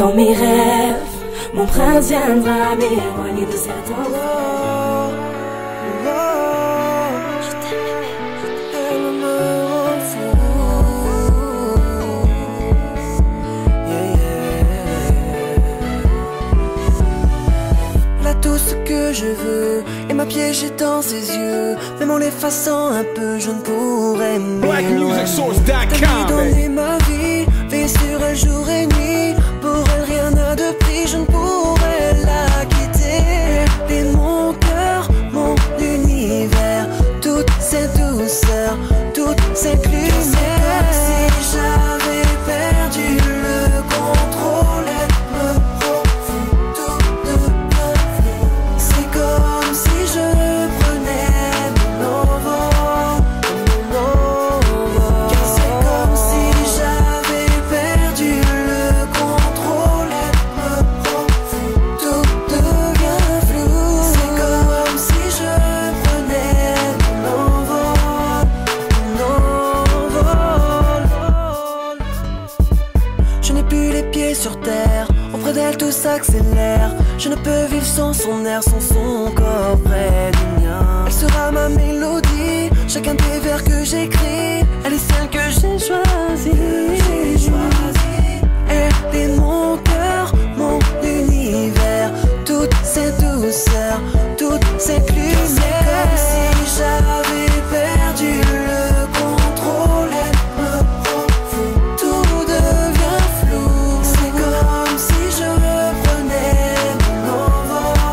Dans mes rêves, mon prince viendra m'éloigner de cet endroit. Je t'aime, elle me rend fou. Elle a tout ce que je veux et m'a piégé dans ses yeux. Même en l'effaçant un peu, je ne pourrais BlackMusicSource.com. donner ma vie, veiller sur elle jour et nuit. Pour elle rien n'a de prix, je ne pourrais la quitter. Elle est mon cœur, mon univers, toute cette douceur, toute cette lumière. Si j'avais perdu le contrôle, elle me rend fou, tout devient flou. C'est comme si je prenais mon envol, car c'est comme si j'avais perdu le contrôle. Elle me rend fou, tout devient flou. C'est comme si je prenais mon envol, Je n'ai plus les pieds sur terre, auprès d'elle tout s'accélère. Je ne peux vivre sans son air, sans son corps près du mien. Elle sera ma mélodie, chacun des vers que j'écris. Elle est celle que j'ai choisie. Elle est mon cœur, mon univers, toute cette douceur, toute cette lumière. C'est comme si j'avais perdu le contrôle. Elle me rend fou, tout devient flou. C'est comme si je prenais mon envol,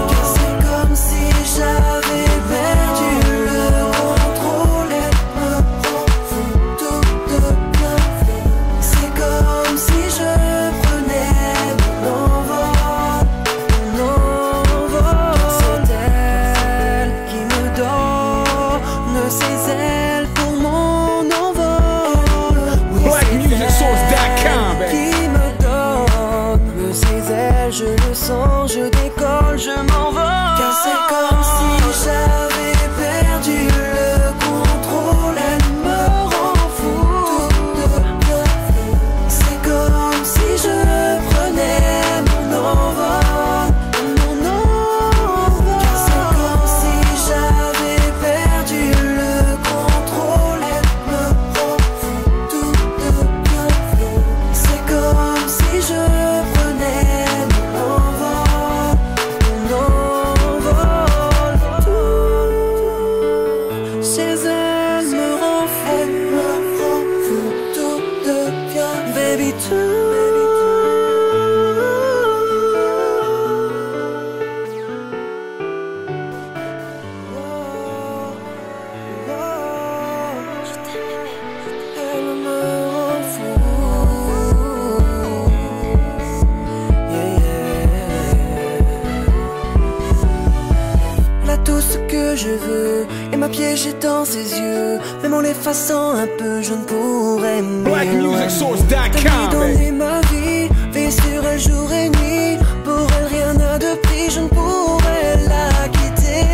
car c'est comme si j'avais perdu le contrôle. Elle me rend fou, tout devient flou. C'est comme si je prenais mon envol, car c'est elle qui me donne ses ailes pour mon envol. Oui, BlackMusicSource.com. qui me donne ses ailes, je le sens, je décolle, je m'envole. Car c'est comme si j'avais perdu le contrôle. Elle me rend fou, tout devient flou. C'est comme si je prenais mon envol, car c'est comme si j'avais perdu le contrôle. Elle me rend fou, tout devient flou. C'est comme si je prenais mon envol, Chez elle me rend fou, tout devient baby too. Elle me rend fou. Elle a tout ce que je veux et m'a piégé dans ses yeux. Même en l'effaçant un peu, je ne pourrais BlackMusicSource.com. donner ma vie, veiller sur elle jour et nuit. Pour elle rien n'a de prix, je ne pourrais la quitter.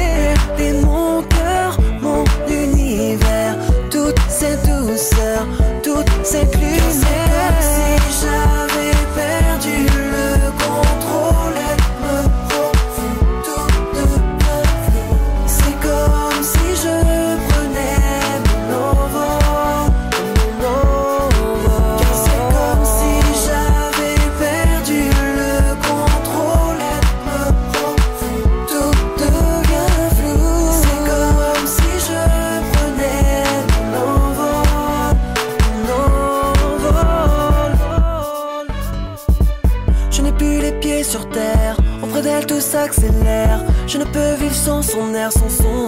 Elle est mon cœur, mon univers, toute cette douceur, toute cette lumière. Si j'avais perdu le contrôle, elle me rend fou, tout devient flou. C'est comme si je prenais mon envol, car c'est comme si j'avais perdu le contrôle. Elle me rend fou, tout devient flou. C'est comme si je prenais mon envol, Je n'ai plus les pieds sur terre, auprès d'elle tout s'accélère. Je ne peux vivre sans son air, sans son